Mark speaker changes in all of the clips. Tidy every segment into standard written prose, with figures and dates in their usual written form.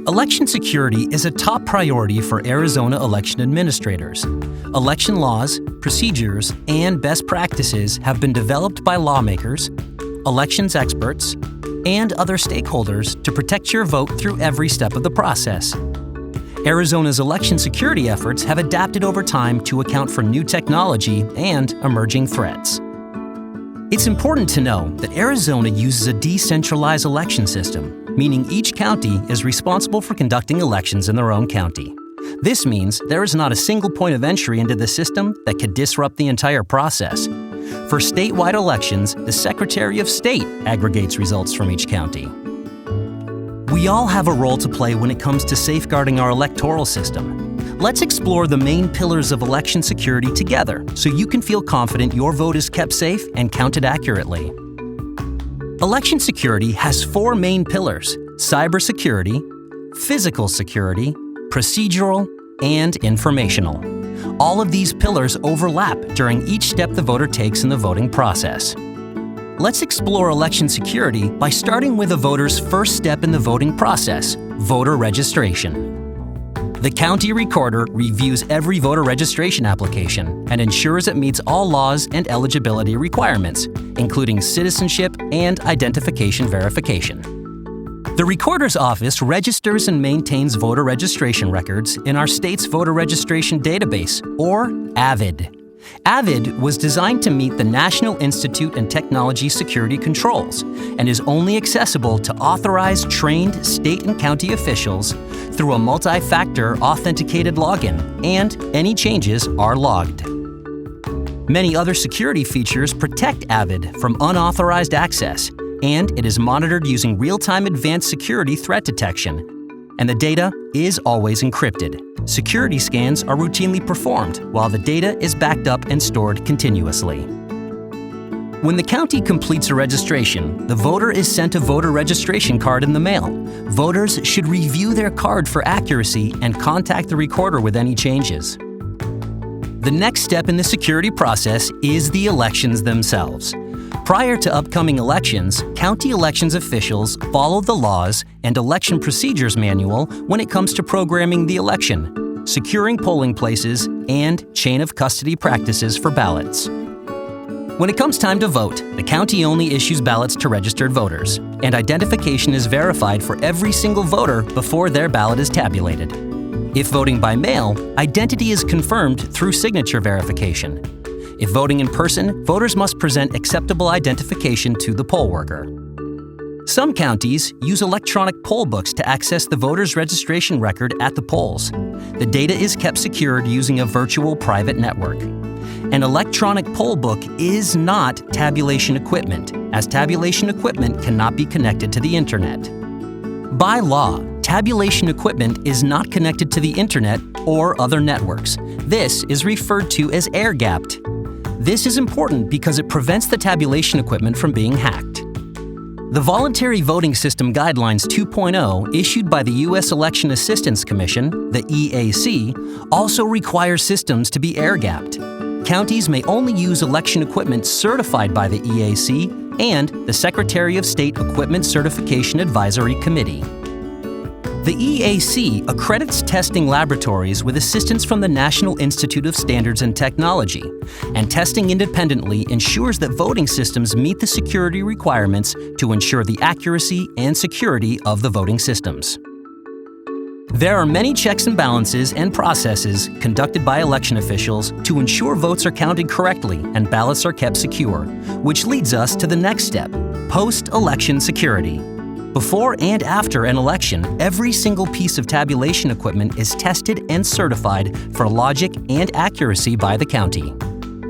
Speaker 1: Election security is a top priority for Arizona election administrators. Election laws, procedures, and best practices have been developed by lawmakers, elections experts, and other stakeholders to protect your vote through every step of the process. Arizona's election security efforts have adapted over time to account for new technology and emerging threats. It's important to know that Arizona uses a decentralized election system, meaning each county is responsible for conducting elections in their own county. This means there is not a single point of entry into the system that could disrupt the entire process. For statewide elections, the Secretary of State aggregates results from each county. We all have a role to play when it comes to safeguarding our electoral system. Let's explore the main pillars of election security together so you can feel confident your vote is kept safe and counted accurately. Election security has four main pillars: cybersecurity, physical security, procedural, and informational. All of these pillars overlap during each step the voter takes in the voting process. Let's explore election security by starting with a voter's first step in the voting process: voter registration. The county recorder reviews every voter registration application and ensures it meets all laws and eligibility requirements, including citizenship and identification verification. The recorder's office registers and maintains voter registration records in our state's voter registration database, or AVID. AVID was designed to meet the National Institute and Technology security controls and is only accessible to authorized, trained state and county officials through a multi-factor authenticated login, and any changes are logged. Many other security features protect AVID from unauthorized access, and it is monitored using real-time advanced security threat detection. And the data is always encrypted. Security scans are routinely performed while the data is backed up and stored continuously. When the county completes a registration, the voter is sent a voter registration card in the mail. Voters should review their card for accuracy and contact the recorder with any changes. The next step in the security process is the elections themselves. Prior to upcoming elections, county elections officials follow the laws and election procedures manual when it comes to programming the election, securing polling places, and chain of custody practices for ballots. When it comes time to vote, the county only issues ballots to registered voters, and identification is verified for every single voter before their ballot is tabulated. If voting by mail, identity is confirmed through signature verification. If voting in person, voters must present acceptable identification to the poll worker. Some counties use electronic poll books to access the voter's registration record at the polls. The data is kept secured using a virtual private network. An electronic poll book is not tabulation equipment, as tabulation equipment cannot be connected to the internet. By law, tabulation equipment is not connected to the internet or other networks. This is referred to as air-gapped. This is important because it prevents the tabulation equipment from being hacked. The Voluntary Voting System Guidelines 2.0, issued by the U.S. Election Assistance Commission, the EAC, also requires systems to be air-gapped. Counties may only use election equipment certified by the EAC and the Secretary of State Equipment Certification Advisory Committee. The EAC accredits testing laboratories with assistance from the National Institute of Standards and Technology, and testing independently ensures that voting systems meet the security requirements to ensure the accuracy and security of the voting systems. There are many checks and balances and processes conducted by election officials to ensure votes are counted correctly and ballots are kept secure, which leads us to the next step: post-election security. Before and after an election, every single piece of tabulation equipment is tested and certified for logic and accuracy by the county.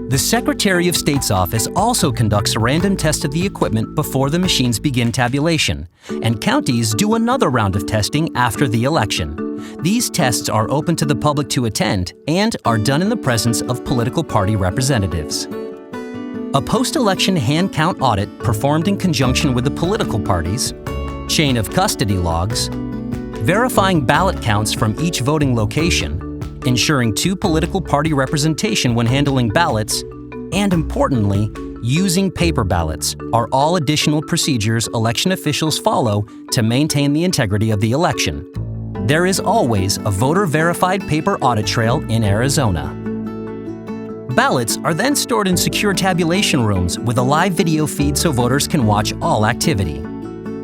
Speaker 1: The Secretary of State's office also conducts a random test of the equipment before the machines begin tabulation, and counties do another round of testing after the election. These tests are open to the public to attend and are done in the presence of political party representatives. A post-election hand count audit performed in conjunction with the political parties, chain of custody logs, verifying ballot counts from each voting location, ensuring two political party representation when handling ballots, and importantly, using paper ballots are all additional procedures election officials follow to maintain the integrity of the election. There is always a voter-verified paper audit trail in Arizona. Ballots are then stored in secure tabulation rooms with a live video feed so voters can watch all activity.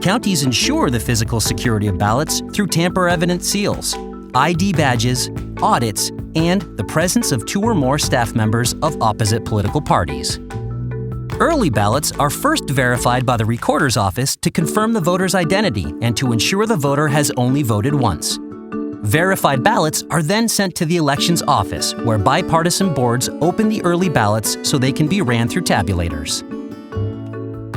Speaker 1: Counties ensure the physical security of ballots through tamper-evident seals, ID badges, audits, and the presence of 2 or more staff members of opposite political parties. Early ballots are first verified by the recorder's office to confirm the voter's identity and to ensure the voter has only voted once. Verified ballots are then sent to the elections office, where bipartisan boards open the early ballots so they can be ran through tabulators.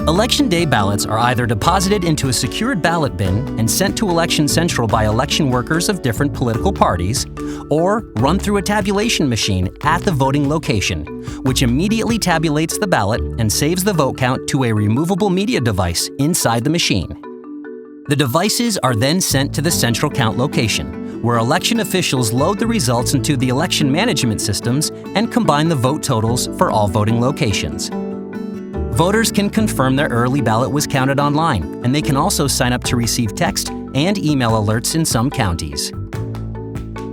Speaker 1: Election day ballots are either deposited into a secured ballot bin and sent to Election Central by election workers of different political parties, or run through a tabulation machine at the voting location, which immediately tabulates the ballot and saves the vote count to a removable media device inside the machine. The devices are then sent to the central count location, where election officials load the results into the election management systems and combine the vote totals for all voting locations. Voters can confirm their early ballot was counted online, and they can also sign up to receive text and email alerts in some counties.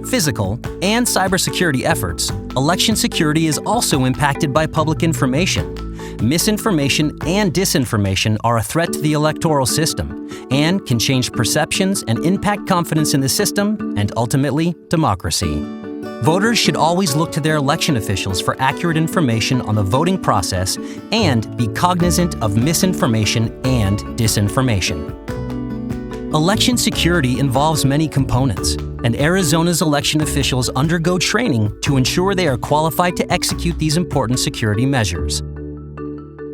Speaker 1: Physical and cybersecurity efforts, election security is also impacted by public information. Misinformation and disinformation are a threat to the electoral system and can change perceptions and impact confidence in the system and ultimately democracy. Voters should always look to their election officials for accurate information on the voting process and be cognizant of misinformation and disinformation. Election security involves many components, and Arizona's election officials undergo training to ensure they are qualified to execute these important security measures.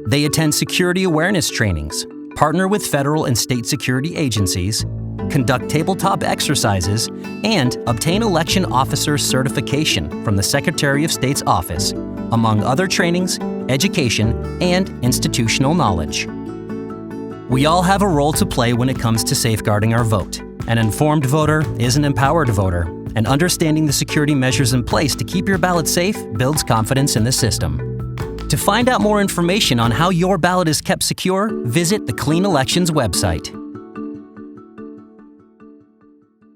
Speaker 1: They attend security awareness trainings, partner with federal and state security agencies, conduct tabletop exercises, and obtain election officer certification from the Secretary of State's office, among other trainings, education, and institutional knowledge. We all have a role to play when it comes to safeguarding our vote. An informed voter is an empowered voter, and understanding the security measures in place to keep your ballot safe builds confidence in the system. To find out more information on how your ballot is kept secure, visit the Clean Elections website.